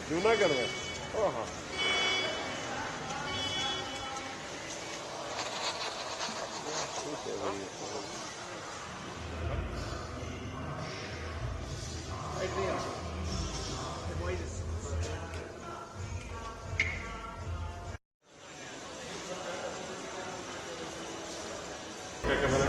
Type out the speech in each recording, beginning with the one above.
जूनागढ़ में। ओह हाँ, ठीक है भाई। क्या कैमरा?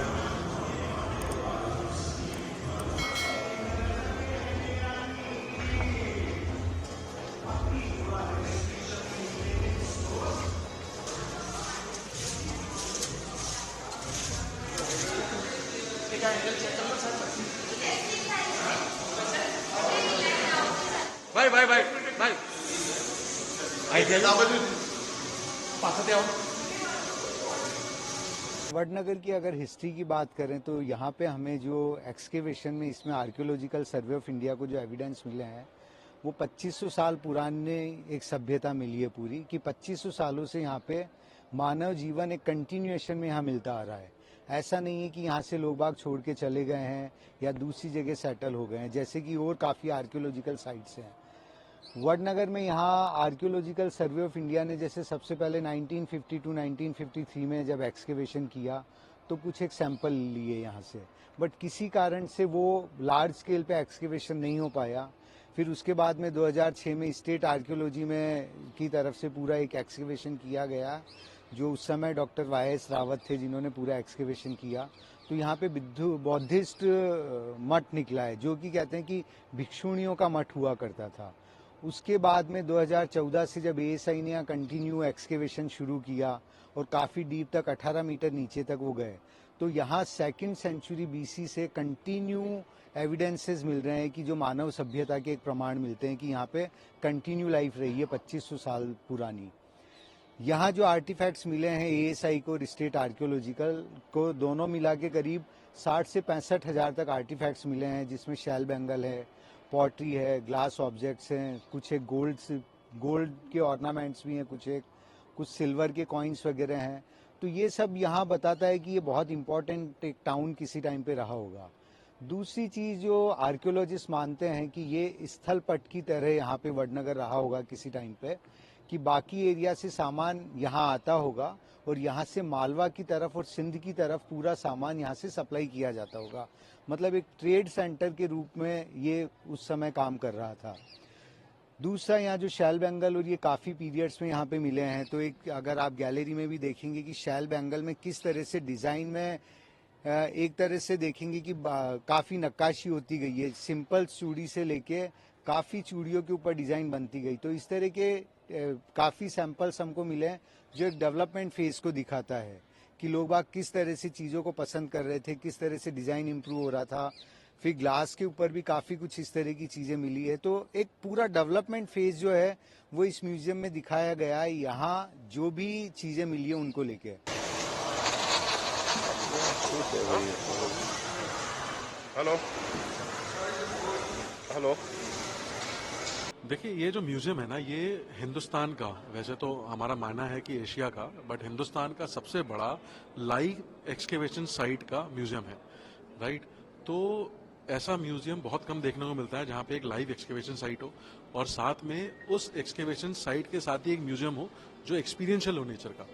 भाई भाई भाई भाई वडनगर की अगर हिस्ट्री की बात करें तो यहाँ पे हमें जो एक्सकेवेशन में इसमें आर्कियोलॉजिकल सर्वे ऑफ इंडिया को जो एविडेंस मिले हैं वो 2500 साल पुराने एक सभ्यता मिली है पूरी, कि 2500 सालों से यहाँ पे मानव जीवन एक कंटिन्यूएशन में यहाँ मिलता आ रहा है। ऐसा नहीं है कि यहाँ से लोग बाग छोड़ के चले गए हैं या दूसरी जगह सेटल हो गए हैं, जैसे कि और काफ़ी आर्कियोलॉजिकल साइट्स हैं वडनगर में। यहाँ आर्कियोलॉजिकल सर्वे ऑफ इंडिया ने जैसे सबसे पहले 1952-1953 में जब एक्सकेवेशन किया तो कुछ एक सैंपल लिए यहाँ से, बट किसी कारण से वो लार्ज स्केल पे एक्सकेवेशन नहीं हो पाया। फिर उसके बाद में 2006 में स्टेट आर्कियोलॉजी में की तरफ से पूरा एक एक्सकेवेशन किया गया, जो उस समय डॉक्टर वाई.एस. रावत थे जिन्होंने पूरा एक्सकेवेशन किया। तो यहाँ पे बौद्धिस्ट मठ निकला है, जो कि कहते हैं कि भिक्षुणियों का मठ हुआ करता था। उसके बाद में 2014 से जब एएसआई ने यहाँ कंटिन्यू एक्सकेवेशन शुरू किया और काफ़ी डीप तक 18 मीटर नीचे तक वो गए, तो यहाँ सेकंड सेंचुरी बीसी से कंटिन्यू एविडेंसेस मिल रहे हैं कि जो मानव सभ्यता के एक प्रमाण मिलते हैं कि यहाँ पे कंटिन्यू लाइफ रही है 2500 साल पुरानी। यहाँ जो आर्टिफैक्ट्स मिले हैं एएसआई को और स्टेट आर्कियोलॉजिकल को दोनों मिला के करीब 60 से 65 हज़ार तक आर्टिफैक्ट्स मिले हैं, जिसमें शैल बैंगल है, पॉटरी है, ग्लास ऑब्जेक्ट्स हैं, कुछ एक गोल्ड के ऑर्नामेंट्स भी हैं, कुछ सिल्वर के कॉइन्स वगैरह हैं। तो ये सब यहाँ बताता है कि ये बहुत इंपॉर्टेंट एक टाउन किसी टाइम पे रहा होगा। दूसरी चीज़ जो आर्कियोलॉजिस्ट मानते हैं कि ये स्थल पट की तरह यहाँ पे वडनगर रहा होगा किसी टाइम पे, कि बाकी एरिया से सामान यहाँ आता होगा और यहाँ से मालवा की तरफ और सिंध की तरफ पूरा सामान यहाँ से सप्लाई किया जाता होगा। मतलब एक ट्रेड सेंटर के रूप में ये उस समय काम कर रहा था। दूसरा, यहाँ जो शैल बैंगल और ये काफ़ी पीरियड्स में यहाँ पे मिले हैं, तो एक अगर आप गैलरी में भी देखेंगे कि शैल बैंगल में किस तरह से डिज़ाइन में एक तरह से देखेंगे कि काफ़ी नक्काशी होती गई है, सिंपल चूड़ी से लेके काफ़ी चूड़ियों के ऊपर डिज़ाइन बनती गई। तो इस तरह के काफ़ी सैंपल्स हमको मिले हैं जो एक डेवलपमेंट फेज़ को दिखाता है कि लोग बाग किस तरह से चीज़ों को पसंद कर रहे थे, किस तरह से डिज़ाइन इम्प्रूव हो रहा था। फिर ग्लास के ऊपर भी काफ़ी कुछ इस तरह की चीज़ें मिली है। तो एक पूरा डेवलपमेंट फेज़ जो है वो इस म्यूज़ियम में दिखाया गया है, यहाँ जो भी चीज़ें मिली है उनको लेके। ठीक है भाई। Hello hello. देखिए, ये जो म्यूजियम है ना, ये हिंदुस्तान का, वैसे तो हमारा मानना है कि एशिया का, बट हिंदुस्तान का सबसे बड़ा लाइव एक्सकेवेशन साइट का म्यूजियम है, राइट। तो ऐसा म्यूजियम बहुत कम देखने को मिलता है जहाँ पे एक लाइव एक्सकेवेशन साइट हो और साथ में उस एक्सकेवेशन साइट के साथ ही एक म्यूजियम हो जो एक्सपीरियंशियल हो नेचर का।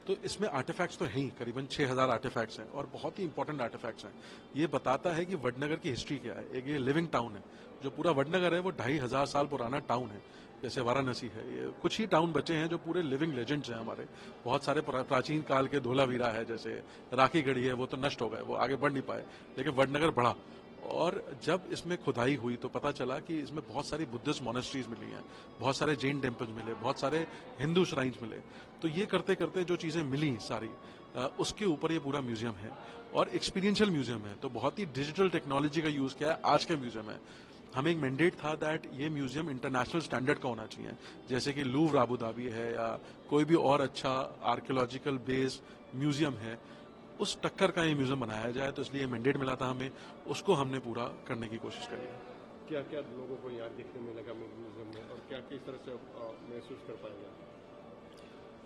तो इसमें आर्टिफैक्ट्स तो हैं ही, करीबन 6000 आर्टिफैक्ट्स हैं और बहुत ही इंपॉर्टेंट आर्टिफैक्ट्स हैं। ये बताता है कि वडनगर की हिस्ट्री क्या है। एक ये लिविंग टाउन है, जो पूरा वडनगर है वो 2500 साल पुराना टाउन है। जैसे वाराणसी है, ये कुछ ही टाउन बचे हैं जो पूरे लिविंग लेजेंड्स हैं हमारे। बहुत सारे प्राचीन काल के धोलावीरा है, जैसे राखी गढ़ी है, वो तो नष्ट हो गए, वो आगे बढ़ नहीं पाए, लेकिन वडनगर बढ़ा। और जब इसमें खुदाई हुई तो पता चला कि इसमें बहुत सारी बुद्धिस्ट मोनेस्ट्रीज मिली हैं, बहुत सारे जैन टेम्पल्स मिले, बहुत सारे हिंदू श्राइन्स मिले। तो ये करते करते जो चीज़ें मिली सारी, उसके ऊपर ये पूरा म्यूजियम है और एक्सपीरियंशियल म्यूजियम है। तो बहुत ही डिजिटल टेक्नोलॉजी का यूज़ किया है आज का म्यूजियम है। हमें एक मैंडेट था दैट ये म्यूजियम इंटरनेशनल स्टैंडर्ड का होना चाहिए, जैसे कि लूव्र अबू धाबी है या कोई भी और अच्छा आर्कियोलॉजिकल बेस्ड म्यूजियम है, उस टक्कर का ये म्यूजियम बनाया जाए। तो इसलिए मैंडेट मिला था हमें, उसको हमने पूरा करने की कोशिश करी है। क्या क्या लोगों को यहाँ देखने में लगा म्यूजियम में, और क्या किस तरह से महसूस कर पाएंगे?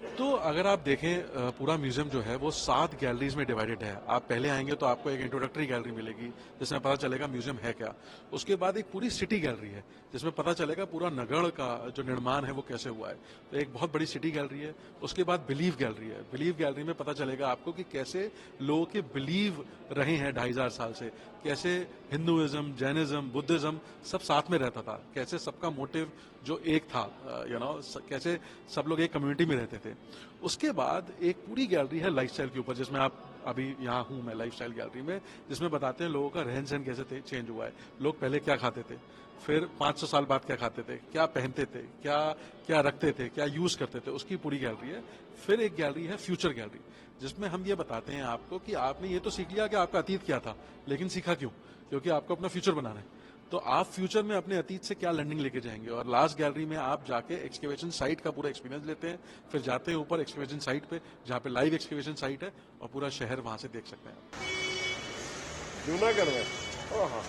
तो अगर आप देखें पूरा म्यूजियम जो है वो 7 गैलरीज में डिवाइडेड है। आप पहले आएंगे तो आपको एक इंट्रोडक्टरी गैलरी मिलेगी जिसमें पता चलेगा म्यूजियम है क्या। उसके बाद एक पूरी सिटी गैलरी है जिसमें पता चलेगा पूरा नगड़ का जो निर्माण है वो कैसे हुआ है। तो एक बहुत बड़ी सिटी गैलरी है। उसके बाद बिलीव गैलरी है। बिलीव गैलरी में पता चलेगा आपको कि कैसे लोगों के बिलीव रहे हैं 2500 साल से, कैसे हिंदुइज्म, जैनिज्म, बुद्धिज्म सब साथ में रहता था, कैसे सबका मोटिव जो एक था, कैसे सब लोग एक कम्युनिटी में रहते थे। उसके बाद एक पूरी गैलरी है लाइफस्टाइल के ऊपर, जिसमें आप अभी यहाँ हूँ मैं लाइफस्टाइल गैलरी में, जिसमें बताते हैं लोगों का रहन सहन कैसे चेंज हुआ है, लोग पहले क्या खाते थे, फिर 500 साल बाद क्या खाते थे, क्या पहनते थे, क्या क्या रखते थे, क्या यूज करते थे, उसकी पूरी गैलरी है। फिर एक गैलरी है फ्यूचर गैलरी, जिसमें हम ये बताते हैं आपको कि आपने ये तो सीख लिया कि आपका अतीत क्या था, लेकिन सीखा क्यों, क्योंकि आपको अपना फ्यूचर बनाना है। तो आप फ्यूचर में अपने अतीत से क्या लर्निंग लेके जाएंगे। और लास्ट गैलरी में आप जाके एक्सकेवेशन साइट का पूरा एक्सपीरियंस लेते हैं, फिर जाते हैं ऊपर एक्सकेवेशन साइट पे जहाँ पे लाइव एक्सकेवेशन साइट है और पूरा शहर वहां से देख सकते हैं। जूनागढ़ में, हाँ।